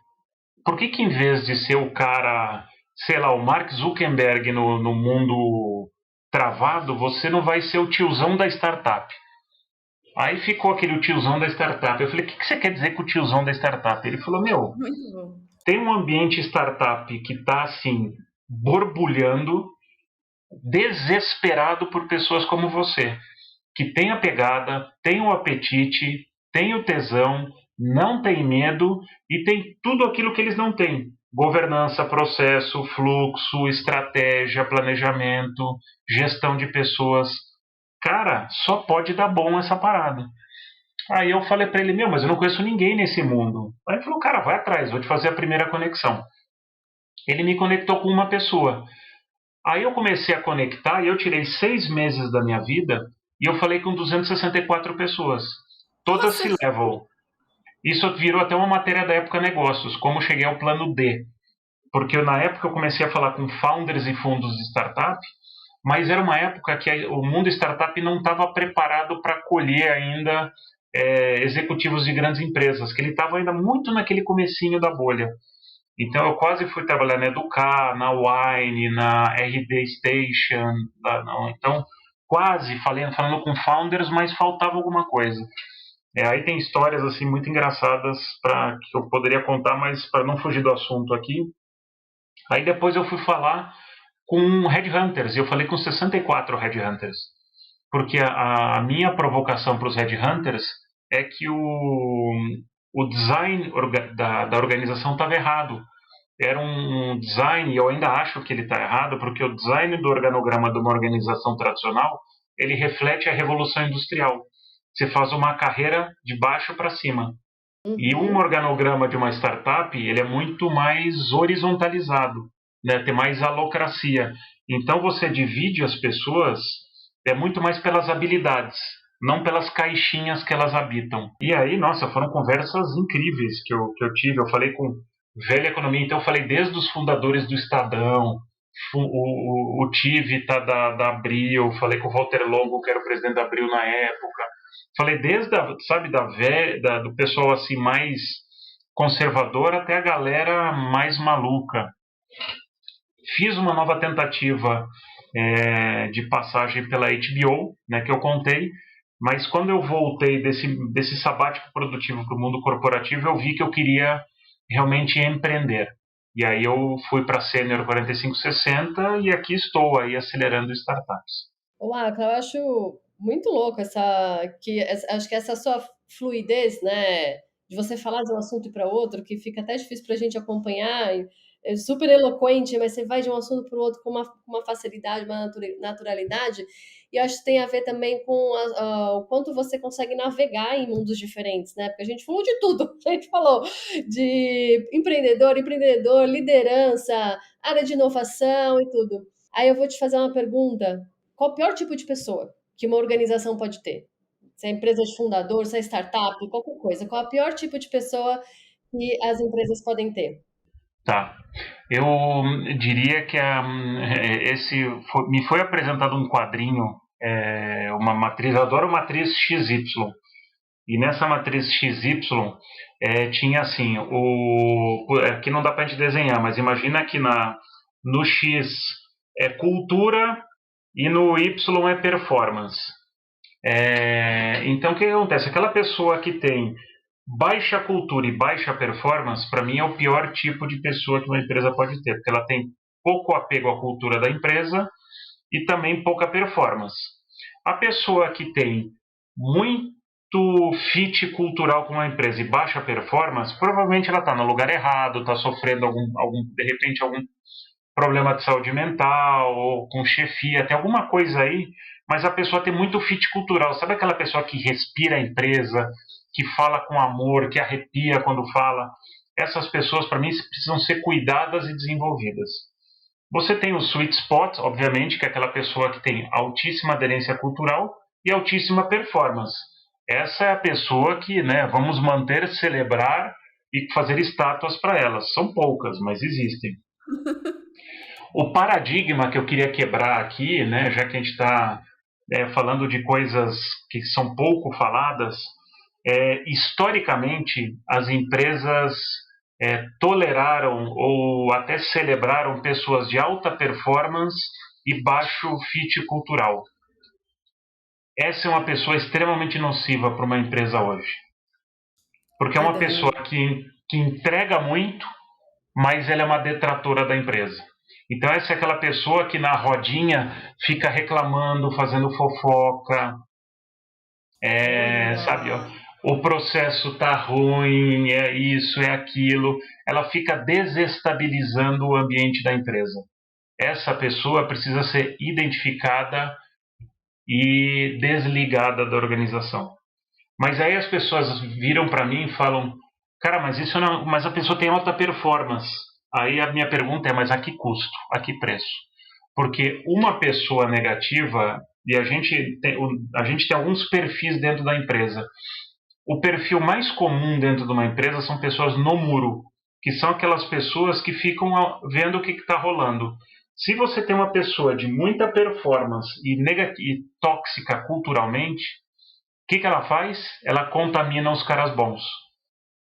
Por que em vez de ser o cara, sei lá, o Mark Zuckerberg no mundo travado, você não vai ser o tiozão da startup? Aí ficou aquele tiozão da startup. Eu falei, o que você quer dizer com o tiozão da startup? Ele falou, meu, Muito bom. tem um ambiente startup que está assim, borbulhando, desesperado por pessoas como você, que tem a pegada, tem o apetite, tem o tesão, não tem medo e tem tudo aquilo que eles não têm. Governança, processo, fluxo, estratégia, planejamento, gestão de pessoas. Cara, só pode dar bom essa parada. Aí eu falei para ele, meu, mas eu não conheço ninguém nesse mundo. Aí ele falou, cara, vai atrás, vou te fazer a primeira conexão. Ele me conectou com uma pessoa. Aí eu comecei a conectar e eu tirei 6 meses da minha vida e eu falei com 264 pessoas. Todas Nossa, C-level. Isso virou até uma matéria da Época Negócios, como cheguei ao plano D. Porque na época eu comecei a falar com founders e fundos de startup, mas era uma época que o mundo startup não estava preparado para acolher ainda executivos de grandes empresas, que ele estava ainda muito naquele comecinho da bolha. Então eu quase fui trabalhar na Educar, na Wine, na RD Station, então quase falando com founders, mas faltava alguma coisa. Aí tem histórias assim muito engraçadas que eu poderia contar, mas para não fugir do assunto aqui. Aí depois eu fui falar com headhunters, e eu falei com 64 headhunters, porque a minha provocação para os headhunters é que o design da organização estava errado. Era um design, e eu ainda acho que ele está errado, porque o design do organograma de uma organização tradicional, ele reflete a revolução industrial. Você faz uma carreira de baixo para cima. E um organograma de uma startup, ele é muito mais horizontalizado, né? Tem mais alocracia. Então você divide as pessoas muito mais pelas habilidades, não pelas caixinhas que elas habitam. E aí, nossa, foram conversas incríveis que eu tive. Eu falei com velha economia, então eu falei desde os fundadores do Estadão, o Tivita da Abril, falei com o Walter Longo, que era o presidente da Abril na época. Falei desde do pessoal assim mais conservador até a galera mais maluca. Fiz uma nova tentativa de passagem pela HBO, né, que eu contei, mas quando eu voltei desse sabático produtivo para o mundo corporativo, eu vi que eu queria realmente empreender. E aí eu fui para a Sênior 4560 e aqui estou aí acelerando startups. Olá, eu acho muito louco acho que essa sua fluidez, né, de você falar de um assunto para outro, que fica até difícil para a gente acompanhar, é super eloquente, mas você vai de um assunto para o outro com uma facilidade, uma naturalidade, e acho que tem a ver também com o quanto você consegue navegar em mundos diferentes, né? Porque a gente falou de tudo, a gente falou de empreendedor, liderança, área de inovação e tudo. Aí eu vou te fazer uma pergunta: qual o pior tipo de pessoa que uma organização pode ter? Se é empresa de fundador, se é startup, qualquer coisa. Qual é o pior tipo de pessoa que as empresas podem ter? Tá. Eu diria que me foi apresentado um quadrinho, uma matriz, eu adoro matriz XY. E nessa matriz XY tinha assim, aqui não dá para a gente desenhar, mas imagina que no X é cultura e no Y é performance. Então o que acontece? Aquela pessoa que tem baixa cultura e baixa performance, para mim é o pior tipo de pessoa que uma empresa pode ter, porque ela tem pouco apego à cultura da empresa e também pouca performance. A pessoa que tem muito fit cultural com a empresa e baixa performance, provavelmente ela está no lugar errado, está sofrendo de repente algum problema de saúde mental ou com chefia, tem alguma coisa aí, mas a pessoa tem muito fit cultural. Sabe aquela pessoa que respira a empresa, que fala com amor, que arrepia quando fala? Essas pessoas, para mim, precisam ser cuidadas e desenvolvidas. Você tem o sweet spot, obviamente, que é aquela pessoa que tem altíssima aderência cultural e altíssima performance. Essa é a pessoa que, né, vamos manter, celebrar e fazer estátuas para elas. São poucas, mas existem. O paradigma que eu queria quebrar aqui, né, já que a gente está falando de coisas que são pouco faladas, historicamente as empresas toleraram ou até celebraram pessoas de alta performance e baixo fit cultural. Essa é uma pessoa extremamente nociva para uma empresa hoje. Porque é uma pessoa que entrega muito, mas ela é uma detratora da empresa. Então essa é aquela pessoa que na rodinha fica reclamando, fazendo fofoca, sabe, ó, o processo tá ruim, é isso, é aquilo. Ela fica desestabilizando o ambiente da empresa. Essa pessoa precisa ser identificada e desligada da organização. Mas aí as pessoas viram para mim e falam, cara, mas isso não, mas a pessoa tem alta performance. Aí a minha pergunta é, mas a que custo? A que preço? Porque uma pessoa negativa, e a gente tem alguns perfis dentro da empresa. O perfil mais comum dentro de uma empresa são pessoas no muro, que são aquelas pessoas que ficam vendo o que está rolando. Se você tem uma pessoa de muita performance e tóxica culturalmente, o que ela faz? Ela contamina os caras bons.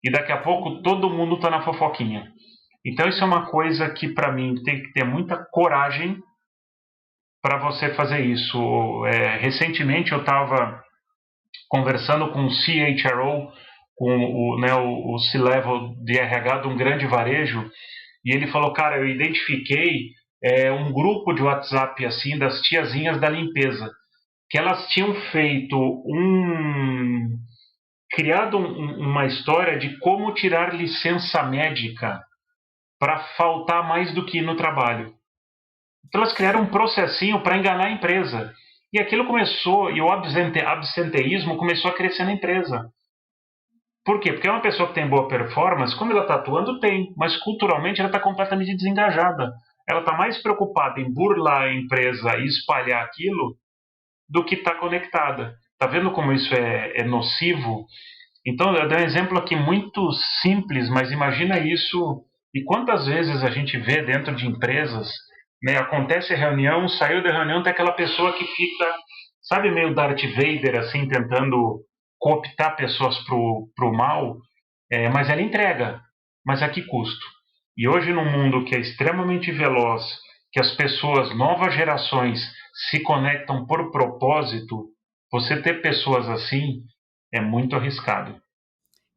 E daqui a pouco todo mundo está na fofoquinha. Então isso é uma coisa que para mim tem que ter muita coragem para você fazer isso. Recentemente eu estava conversando com o CHRO, com o C-Level de RH de um grande varejo, e ele falou, cara, eu identifiquei um grupo de WhatsApp assim das tiazinhas da limpeza, que elas tinham feito criado uma história de como tirar licença médica para faltar mais do que ir no trabalho. Então elas criaram um processinho para enganar a empresa. E aquilo começou, e o absenteísmo começou a crescer na empresa. Por quê? Porque é uma pessoa que tem boa performance, quando ela está atuando, tem, mas culturalmente ela está completamente desengajada. Ela está mais preocupada em burlar a empresa e espalhar aquilo do que está conectada. Está vendo como isso é nocivo? Então, eu dei um exemplo aqui muito simples, mas imagina isso. E quantas vezes a gente vê dentro de empresas, né, acontece reunião, saiu da reunião, tem aquela pessoa que fica, sabe, meio Darth Vader, assim, tentando cooptar pessoas pro mal, mas ela entrega. Mas a que custo? E hoje, num mundo que é extremamente veloz, que as pessoas, novas gerações, se conectam por propósito, você ter pessoas assim é muito arriscado.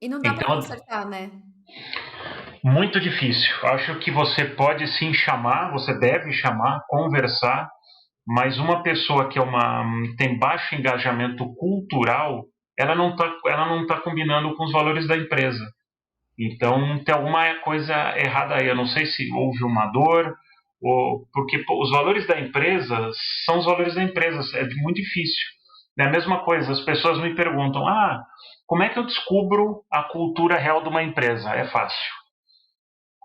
E não dá para Então, consertar, né? muito difícil. Acho que você pode sim chamar, você deve chamar, conversar, mas uma pessoa que tem baixo engajamento cultural, ela não tá combinando com os valores da empresa. Então tem alguma coisa errada aí. Eu não sei se houve uma dor, porque os valores da empresa são os valores da empresa. É muito difícil. É a mesma coisa. As pessoas me perguntam: como é que eu descubro a cultura real de uma empresa? É fácil.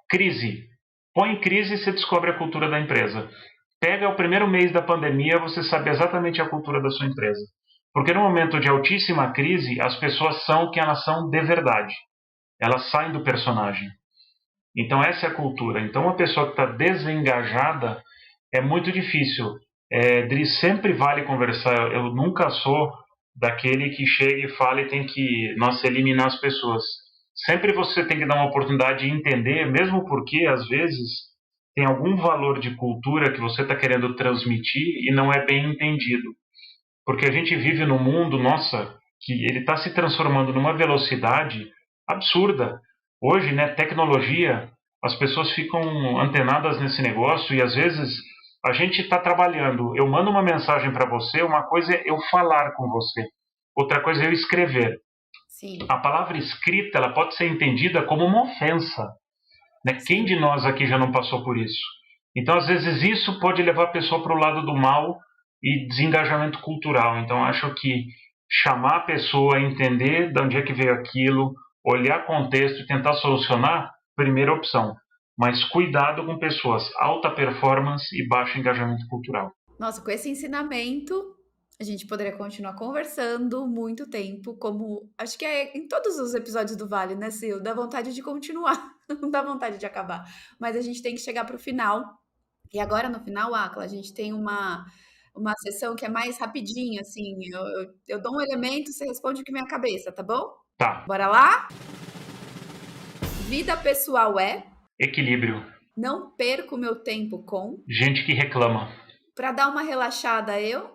Crise. Põe em crise e você descobre a cultura da empresa. Pega o primeiro mês da pandemia, você sabe exatamente a cultura da sua empresa. Porque no momento de altíssima crise, as pessoas são quem elas são de verdade. Elas saem do personagem. Então essa é a cultura. Então uma pessoa que está desengajada é muito difícil. Dri, sempre vale conversar. Eu nunca sou daquele que chega e fala e tem que, nossa, eliminar as pessoas. Sempre você tem que dar uma oportunidade de entender, mesmo porque, às vezes, tem algum valor de cultura que você está querendo transmitir e não é bem entendido. Porque a gente vive num mundo, nossa, que ele está se transformando numa velocidade absurda. Hoje, né, tecnologia, as pessoas ficam antenadas nesse negócio e, às vezes, a gente está trabalhando. Eu mando uma mensagem para você, uma coisa é eu falar com você, outra coisa é eu escrever. Sim. A palavra escrita ela pode ser entendida como uma ofensa. Né? Quem de nós aqui já não passou por isso? Então, às vezes, isso pode levar a pessoa para o lado do mal e desengajamento cultural. Então, acho que chamar a pessoa, entender de onde é que veio aquilo, olhar contexto e tentar solucionar, primeira opção. Mas cuidado com pessoas, alta performance e baixo engajamento cultural. Nossa, com esse ensinamento, a gente poderia continuar conversando muito tempo, como acho que é em todos os episódios do Vale, né, Sil? Dá vontade de continuar, não dá vontade de acabar. Mas a gente tem que chegar para o final. E agora, no final, Akla, a gente tem uma sessão que é mais rapidinha, assim. Eu dou um elemento, você responde o que vem à cabeça, tá bom? Tá. Bora lá? Vida pessoal é? Equilíbrio. Não perco meu tempo com? Gente que reclama. Para dar uma relaxada, eu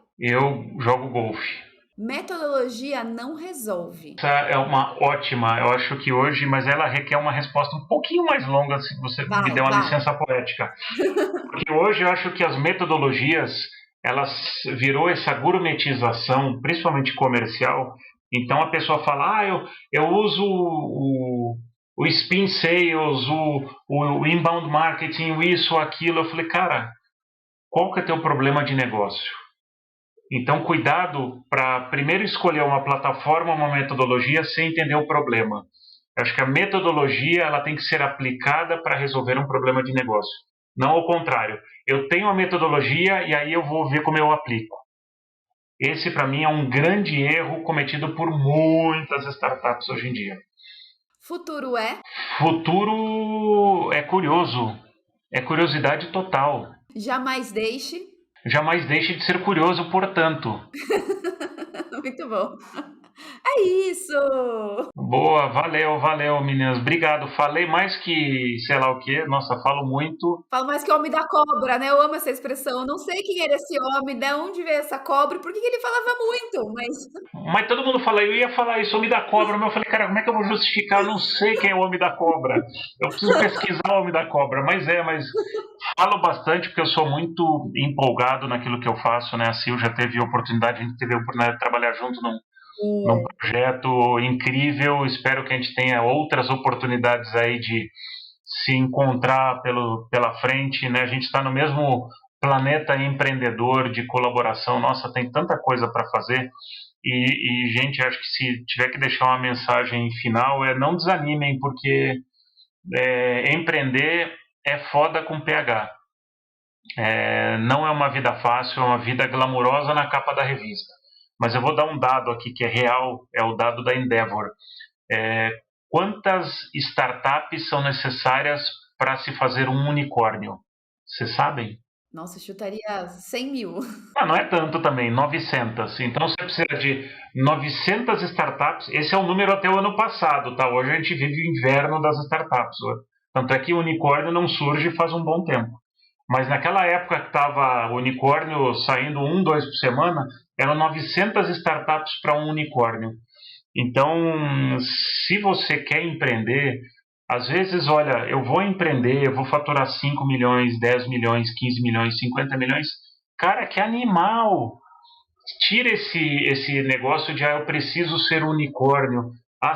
jogo golfe. Metodologia não resolve. Essa é uma ótima, eu acho que hoje, mas ela requer uma resposta um pouquinho mais longa, se você me der uma licença poética. Porque hoje eu acho que as metodologias, elas virou essa gourmetização, principalmente comercial. Então a pessoa fala, eu uso o spin sales, o inbound marketing, isso, aquilo. Eu falei, cara, qual que é teu problema de negócio? Então, cuidado para primeiro escolher uma plataforma, uma metodologia, sem entender o problema. Eu acho que a metodologia ela tem que ser aplicada para resolver um problema de negócio. Não ao contrário. Eu tenho a metodologia e aí eu vou ver como eu aplico. Esse, para mim, é um grande erro cometido por muitas startups hoje em dia. Futuro é? Futuro é curioso. É curiosidade total. Jamais deixe. Jamais deixe de ser curioso, portanto. Muito bom. É isso! Boa, valeu, meninas. Obrigado. Falei mais que sei lá o quê. Nossa, falo muito. Falo mais que o homem da cobra, né? Eu amo essa expressão. Eu não sei quem era esse homem, de onde veio essa cobra, por que ele falava muito, Mas todo mundo fala, eu ia falar isso, homem da cobra, mas eu falei, cara, como é que eu vou justificar? Eu não sei quem é o homem da cobra. Eu preciso pesquisar o homem da cobra. Mas falo bastante porque eu sou muito empolgado naquilo que eu faço, né? A Sil já teve a oportunidade, a gente teve a oportunidade de trabalhar junto num projeto incrível. Espero que a gente tenha outras oportunidades aí de se encontrar pela frente, né? A gente está no mesmo planeta empreendedor de colaboração. Nossa, tem tanta coisa para fazer. E, gente, acho que se tiver que deixar uma mensagem final não desanimem, porque empreender é foda com PH. Não é uma vida fácil, é uma vida glamurosa na capa da revista. Mas eu vou dar um dado aqui que é real, é o dado da Endeavor. Quantas startups são necessárias para se fazer um unicórnio? Vocês sabem? Nossa, eu chutaria 100 mil. Não é tanto também, 900. Então você precisa de 900 startups. Esse é o número até o ano passado, tá? Hoje a gente vive o inverno das startups. Tanto é que o unicórnio não surge faz um bom tempo. Mas naquela época que estava o unicórnio saindo 1, 2 por semana, eram 900 startups para um unicórnio. Então, se você quer empreender, às vezes, olha, eu vou empreender, eu vou faturar 5 milhões, 10 milhões, 15 milhões, 50 milhões. Cara, que animal! Tira esse negócio de, eu preciso ser unicórnio.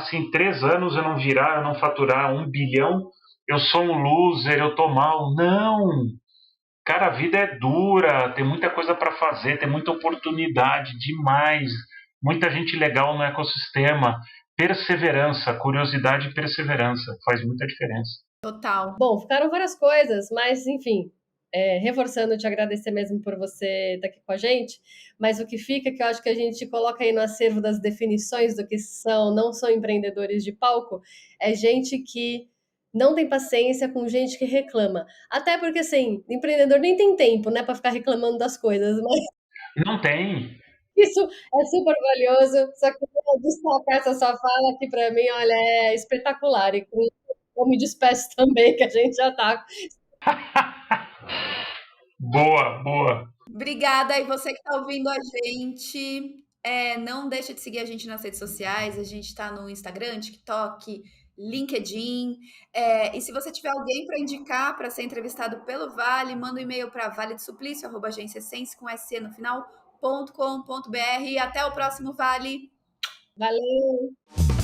Se em 3 anos eu não faturar 1 bilhão, eu sou um loser, eu tô mal. Não! Cara, a vida é dura, tem muita coisa para fazer, tem muita oportunidade, demais. Muita gente legal no ecossistema. Perseverança, curiosidade e perseverança. Faz muita diferença. Total. Bom, ficaram várias coisas, mas enfim, reforçando, te agradecer mesmo por você estar aqui com a gente, mas o que fica, que eu acho que a gente coloca aí no acervo das definições do que não são empreendedores de palco, é gente que não tem paciência com gente que reclama. Até porque, assim, empreendedor nem tem tempo, né, para ficar reclamando das coisas, mas Não tem. isso é super valioso. Só que eu vou destacar essa sua fala que para mim, olha, é espetacular. E com isso eu me despeço também, que a gente já está. Boa, boa. Obrigada. E você que está ouvindo a gente, não deixa de seguir a gente nas redes sociais. A gente está no Instagram, TikTok, LinkedIn. E se você tiver alguém para indicar para ser entrevistado pelo Vale, manda um e-mail para valedesuplicio@agenciasense com SC no final, .com.br. E até o próximo Vale. Valeu!